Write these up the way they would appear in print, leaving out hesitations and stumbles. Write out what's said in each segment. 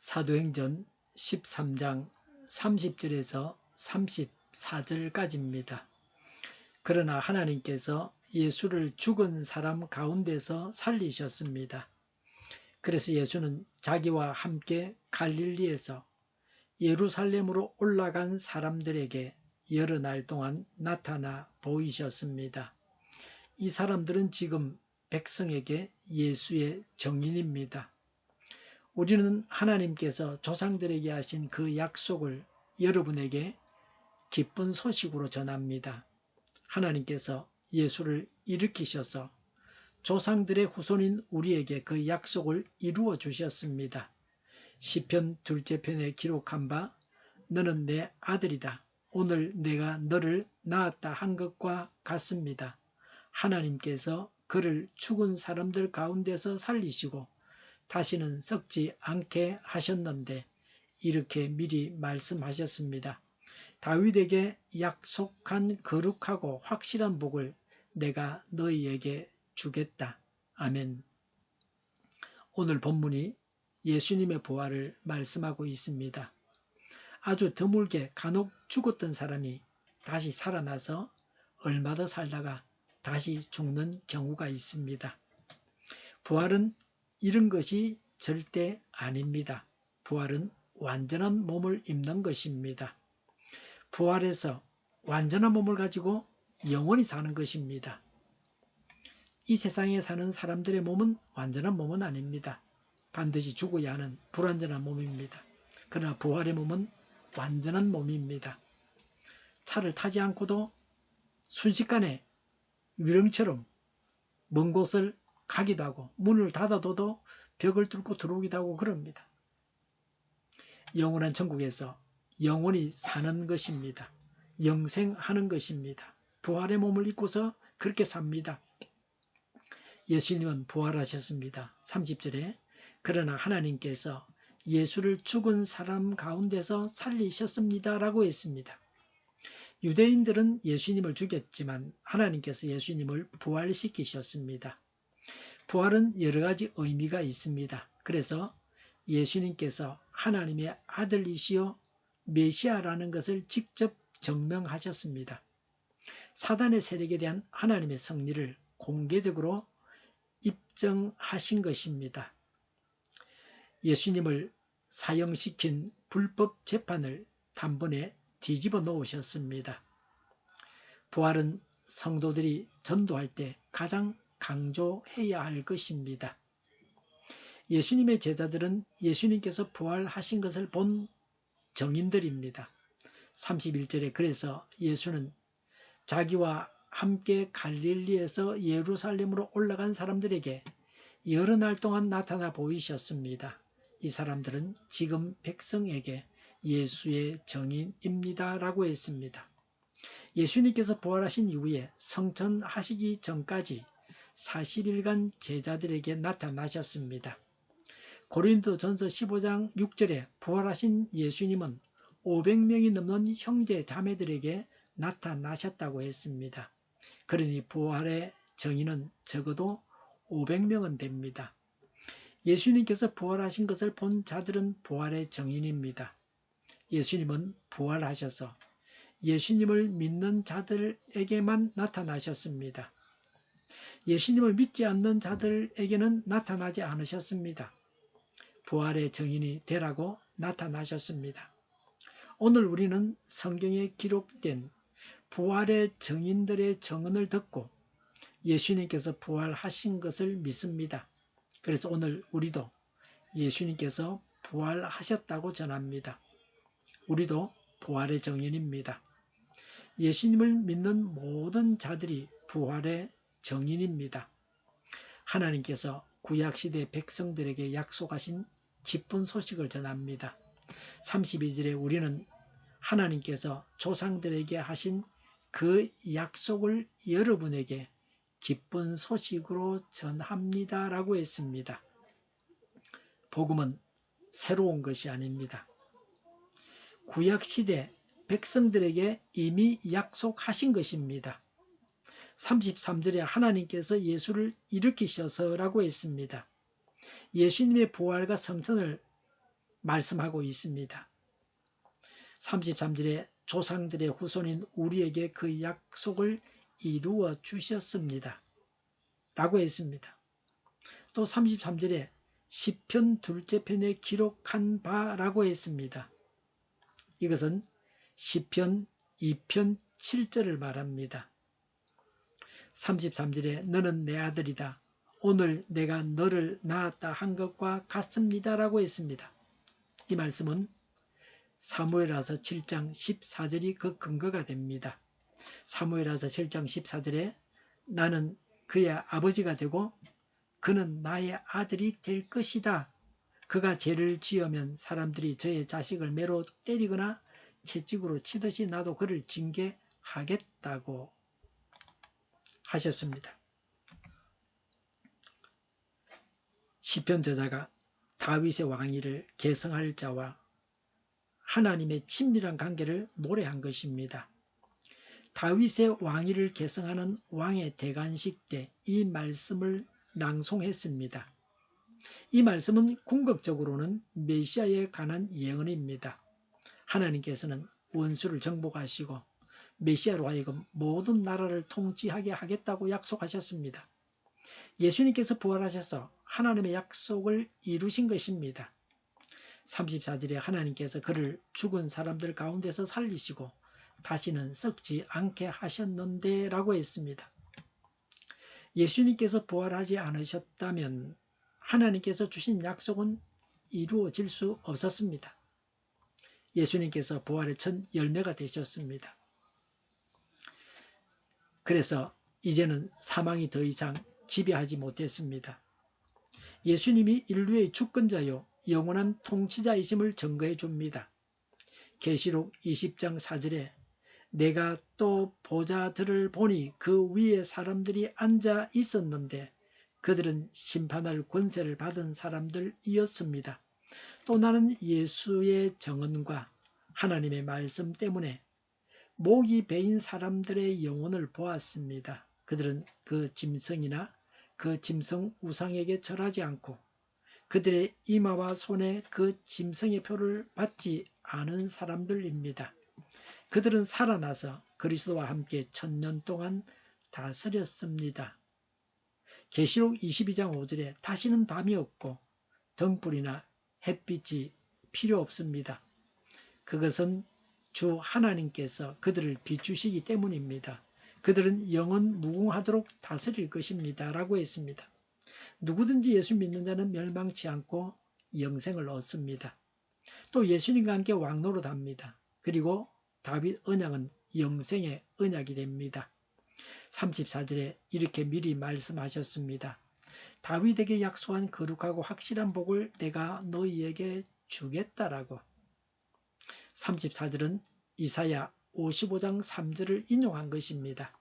사도행전 13장 30절에서 34절까지입니다. 그러나 하나님께서 예수를 죽은 사람 가운데서 살리셨습니다. 그래서 예수는 자기와 함께 갈릴리에서 예루살렘으로 올라간 사람들에게 여러 날 동안 나타나 보이셨습니다. 이 사람들은 지금 백성에게 예수의 증인입니다. 우리는 하나님께서 조상들에게 하신 그 약속을 여러분에게 기쁜 소식으로 전합니다. 하나님께서 예수를 일으키셔서 조상들의 후손인 우리에게 그 약속을 이루어 주셨습니다. 시편 2째 편에 기록한 바 너는 내 아들이다. 오늘 내가 너를 낳았다 한 것과 같습니다. 하나님께서 그를 죽은 사람들 가운데서 살리시고 다시는 썩지 않게 하셨는데 이렇게 미리 말씀하셨습니다. 다윗에게 약속한 거룩하고 확실한 복을 내가 너희에게 주겠다. 아멘. 오늘 본문이 예수님의 부활을 말씀하고 있습니다. 아주 드물게 간혹 죽었던 사람이 다시 살아나서 얼마 더 살다가 다시 죽는 경우가 있습니다. 부활은 이런 것이 절대 아닙니다. 부활은 완전한 몸을 입는 것입니다. 부활해서 완전한 몸을 가지고 영원히 사는 것입니다. 이 세상에 사는 사람들의 몸은 완전한 몸은 아닙니다. 반드시 죽어야 하는 불완전한 몸입니다. 그러나 부활의 몸은 완전한 몸입니다. 차를 타지 않고도 순식간에 유령처럼 먼 곳을 가기도 하고 문을 닫아둬도 벽을 뚫고 들어오기도 하고 그럽니다. 영원한 천국에서 영원히 사는 것입니다. 영생하는 것입니다. 부활의 몸을 입고서 그렇게 삽니다. 예수님은 부활하셨습니다. 30절에 그러나 하나님께서 예수를 죽은 사람 가운데서 살리셨습니다 라고 했습니다. 유대인들은 예수님을 죽였지만 하나님께서 예수님을 부활시키셨습니다. 부활은 여러 가지 의미가 있습니다. 그래서 예수님께서 하나님의 아들이시요 메시아라는 것을 직접 증명하셨습니다. 사단의 세력에 대한 하나님의 승리를 공개적으로 입증하신 것입니다. 예수님을 사형시킨 불법 재판을 단번에 뒤집어 놓으셨습니다. 부활은 성도들이 전도할 때 가장 강조해야 할 것입니다. 예수님의 제자들은 예수님께서 부활하신 것을 본 증인들입니다. 31절에 그래서 예수는 자기와 함께 갈릴리에서 예루살렘으로 올라간 사람들에게 여러 날 동안 나타나 보이셨습니다. 이 사람들은 지금 백성에게 예수의 증인입니다 라고 했습니다. 예수님께서 부활하신 이후에 성천하시기 전까지 40일간 제자들에게 나타나셨습니다. 고린도전서 15장 6절에 부활하신 예수님은 500명이 넘는 형제 자매들에게 나타나셨다고 했습니다. 그러니 부활의 증인은 적어도 500명은 됩니다. 예수님께서 부활하신 것을 본 자들은 부활의 증인입니다. 예수님은 부활하셔서 예수님을 믿는 자들에게만 나타나셨습니다. 예수님을 믿지 않는 자들에게는 나타나지 않으셨습니다. 부활의 증인이 되라고 나타나셨습니다. 오늘 우리는 성경에 기록된 부활의 증인들의 증언을 듣고 예수님께서 부활하신 것을 믿습니다. 그래서 오늘 우리도 예수님께서 부활하셨다고 전합니다. 우리도 부활의 증인입니다. 예수님을 믿는 모든 자들이 부활의 증인입니다. 하나님께서 구약시대 백성들에게 약속하신 기쁜 소식을 전합니다. 32절에 우리는 하나님께서 조상들에게 하신 그 약속을 여러분에게 기쁜 소식으로 전합니다 라고 했습니다. 복음은 새로운 것이 아닙니다. 구약시대 백성들에게 이미 약속하신 것입니다. 33절에 하나님께서 예수를 일으키셔서라고 했습니다. 예수님의 부활과 성천을 말씀하고 있습니다. 33절에 조상들의 후손인 우리에게 그 약속을 이루어 주셨습니다. 라고 했습니다. 또 33절에 시편 둘째 편에 기록한 바라고 했습니다. 이것은 시편 2편 7절을 말합니다. 33절에 너는 내 아들이다. 오늘 내가 너를 낳았다 한 것과 같습니다. 라고 했습니다. 이 말씀은 사무엘하서 7장 14절이 그 근거가 됩니다. 사무엘하서 7장 14절에 나는 그의 아버지가 되고 그는 나의 아들이 될 것이다. 그가 죄를 지으면 사람들이 저의 자식을 매로 때리거나 채찍으로 치듯이 나도 그를 징계하겠다고 하셨습니다. 시편 저자가 다윗의 왕위를 계승할 자와 하나님의 친밀한 관계를 노래한 것입니다. 다윗의 왕위를 계승하는 왕의 대관식 때 이 말씀을 낭송했습니다. 이 말씀은 궁극적으로는 메시아에 관한 예언입니다. 하나님께서는 원수를 정복하시고 메시아로 하여금 모든 나라를 통치하게 하겠다고 약속하셨습니다. 예수님께서 부활하셔서 하나님의 약속을 이루신 것입니다. 34절에 하나님께서 그를 죽은 사람들 가운데서 살리시고 다시는 썩지 않게 하셨는데 라고 했습니다. 예수님께서 부활하지 않으셨다면 하나님께서 주신 약속은 이루어질 수 없었습니다. 예수님께서 부활의 첫 열매가 되셨습니다. 그래서 이제는 사망이 더 이상 지배하지 못했습니다. 예수님이 인류의 주권자요 영원한 통치자이심을 증거해 줍니다. 계시록 20장 4절에 내가 또 보좌들을 보니 그 위에 사람들이 앉아 있었는데 그들은 심판할 권세를 받은 사람들이었습니다. 또 나는 예수의 정언과 하나님의 말씀 때문에 목이 베인 사람들의 영혼을 보았습니다. 그들은 그 짐승이나 그 짐승 우상에게 절하지 않고 그들의 이마와 손에 그 짐승의 표를 받지 않은 사람들입니다. 그들은 살아나서 그리스도와 함께 1000년 동안 다스렸습니다. 계시록 22장 5절에 다시는 밤이 없고 등불이나 햇빛이 필요 없습니다. 그것은 주 하나님께서 그들을 비추시기 때문입니다. 그들은 영원 무궁하도록 다스릴 것입니다. 라고 했습니다. 누구든지 예수 믿는 자는 멸망치 않고 영생을 얻습니다. 또 예수님과 함께 왕노릇합니다. 그리고 다윗 언약은 영생의 언약이 됩니다. 34절에 이렇게 미리 말씀하셨습니다. 다윗에게 약속한 거룩하고 확실한 복을 내가 너희에게 주겠다라고. 34절은 이사야 55장 3절을 인용한 것입니다.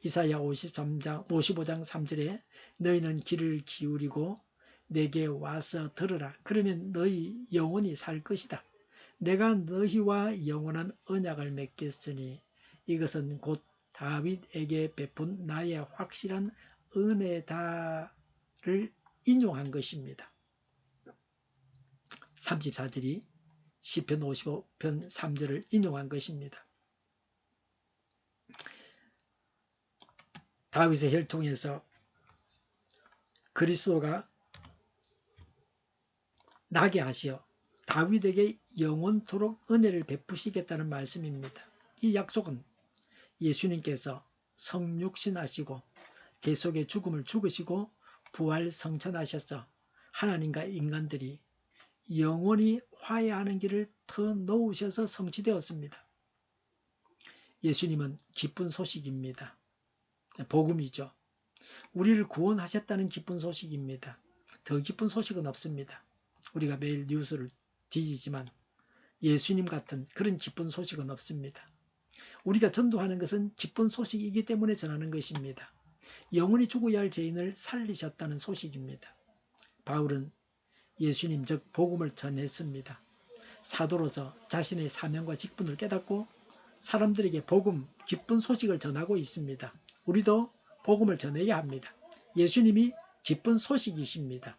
이사야 55장 3절에 너희는 귀를 기울이고 내게 와서 들으라. 그러면 너희 영원히 살 것이다. 내가 너희와 영원한 언약을 맺겠으니 이것은 곧 다윗에게 베푼 나의 확실한 은혜다를 인용한 것입니다. 34절이 시편 55편 3절을 인용한 것입니다. 다윗의 혈통에서 그리스도가 나게 하시어 다윗에게 영원토록 은혜를 베푸시겠다는 말씀입니다. 이 약속은 예수님께서 성육신하시고 대속의 죽음을 죽으시고 부활 성천하셔서 하나님과 인간들이 영원히 화해하는 길을 터놓으셔서 성취되었습니다. 예수님은 기쁜 소식입니다. 복음이죠. 우리를 구원하셨다는 기쁜 소식입니다. 더 기쁜 소식은 없습니다. 우리가 매일 뉴스를 뒤지지만 예수님 같은 그런 기쁜 소식은 없습니다. 우리가 전도하는 것은 기쁜 소식이기 때문에 전하는 것입니다. 영원히 죽어야 할 죄인을 살리셨다는 소식입니다. 바울은 예수님 즉 복음을 전했습니다. 사도로서 자신의 사명과 직분을 깨닫고 사람들에게 복음, 기쁜 소식을 전하고 있습니다. 우리도 복음을 전해야 합니다. 예수님이 기쁜 소식이십니다.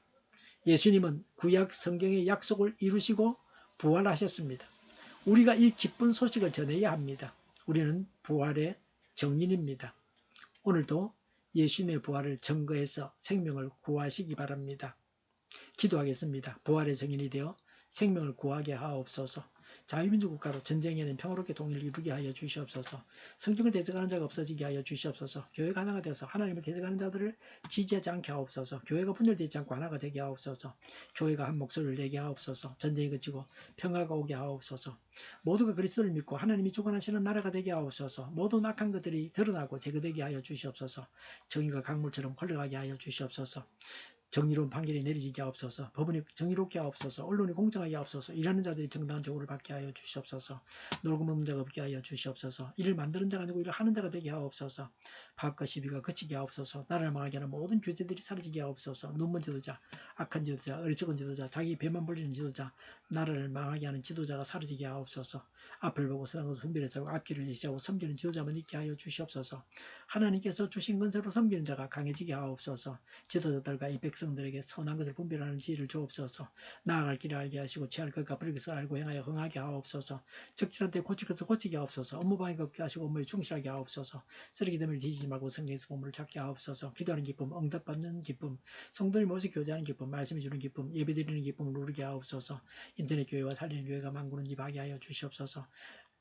예수님은 구약 성경의 약속을 이루시고 부활하셨습니다. 우리가 이 기쁜 소식을 전해야 합니다. 우리는 부활의 증인입니다. 오늘도 예수님의 부활을 증거해서 생명을 구하시기 바랍니다. 기도하겠습니다. 부활의 증인이 되어 생명을 구하게 하옵소서. 자유민주국가로 전쟁에는 평화롭게 통일을 이루게 하여 주시옵소서. 성경을 대적하는 자가 없어지게 하여 주시옵소서. 교회가 하나가 되어서 하나님을 대적하는 자들을 지지하지 않게 하옵소서. 교회가 분열되지 않고 하나가 되게 하옵소서. 교회가 한 목소리를 내게 하옵소서. 전쟁이 그치고 평화가 오게 하옵소서. 모두가 그리스도를 믿고 하나님이 주관하시는 나라가 되게 하옵소서. 모든 악한 것들이 드러나고 제거되게 하여 주시옵소서. 정의가 강물처럼 흘러가게 하여 주시옵소서. 정의로운 판결이 내리지게 하옵소서. 법원이 정의롭게 하옵소서. 언론이 공정하게 하옵소서. 일하는 자들이 정당한 대우를 받게 하여 주시옵소서. 놀고 먹는 자가 없게 하여 주시옵소서. 일을 만드는 자가 아니고 일을 하는 자가 되게 하옵소서. 파업과 시비가 그치게 하옵소서. 나라를 망하게 하는 모든 규제들이 사라지게 하옵소서. 눈먼 지도자, 악한 지도자, 어리석은 지도자, 자기 배만 벌리는 지도자, 나라를 망하게 하는 지도자가 사라지게 하옵소서. 앞을 보고 서는 것을 분별해서 앞길을 예시하고 섬기는 지도자만 있게 하여 주시옵소서. 하나님께서 주신 건세로 섬기는 자가 강해지게 하옵소서. 지도자들과 이 백성들에게 선한 것을 분별하는 지혜를 주옵소서. 나아갈 길을 알게 하시고 취할 것과 버릴 것을 알고 행하여 흥하게 하옵소서. 적절한 때 고칠 것을 고치게 하옵소서. 업무 방해가 없게 하시고 업무에 충실하게 하옵소서. 쓰레기 덤을 뒤지지 말고 성경에서 보물을 찾게 하옵소서. 기도하는 기쁨, 응답받는 기쁨, 성도의 모습 교제하는 기쁨, 말씀해 주는 기쁨, 예배드리는 기쁨을 누리게 하옵소서. 인터넷 교회와 살리는 교회가 만구는 집 하게 하여 주시옵소서.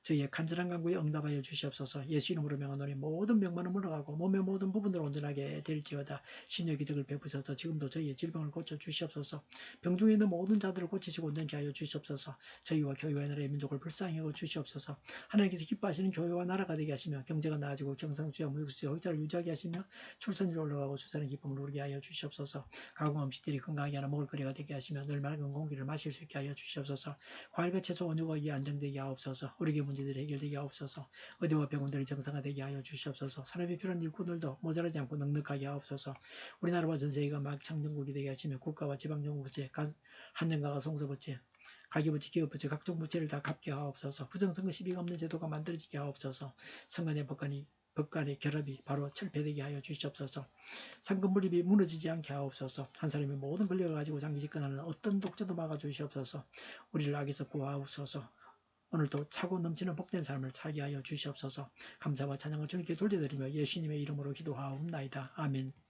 저희의 간절한 간구에 응답하여 주시옵소서. 예수 이름으로 명하노니 모든 병만은 물러가고 몸의 모든 부분을 온전하게 될지어다. 신의 기적을 베푸셔서 지금도 저희의 질병을 고쳐 주시옵소서. 병 중에 있는 모든 자들을 고치시고 온전케 하여 주시옵소서. 저희와 교회와 나라의 민족을 불쌍히 여겨 주시옵소서. 하나님께서 기뻐하시는 교회와 나라가 되게 하시며 경제가 나아지고 경상수와 무역수와 흑자를 유지하게 하시며 출산율이 올라가고 수산의 기쁨을 누리게 하여 주시옵소서. 가공 음식들이 건강하게 하나 먹을거리가 되게 하시며 늘 맑은 공기를 마실 수 있게 하여 주시옵소서. 과일과 채소 원유가 이에 안정되게 하옵소서. 우리의 문제들이 해결되게 하옵소서. 의대와 병원들이 정상화되게 하여 주시옵소서. 사람이 필요한 일꾼들도 모자라지 않고 넉넉하게 하옵소서. 우리나라와 전세계가 막 창정국이 되게 하시며 국가와 지방정부부채, 한정가가 송서부채, 가계부채, 기업부채, 각종 부채를 다 갚게 하옵소서. 부정선거 시비가 없는 제도가 만들어지게 하옵소서. 선관의 법관의 결합이 바로 철폐되게 하여 주시옵소서. 상금 분립이 무너지지 않게 하옵소서. 한 사람이 모든 권력을 가지고 장기 집권하는 어떤 독재도 막아주시옵소서. 우리를 악에서 구하옵소서. 오늘도 차고 넘치는 복된 삶을 살게 하여 주시옵소서. 감사와 찬양을 주님께 돌려드리며 예수님의 이름으로 기도하옵나이다. 아멘.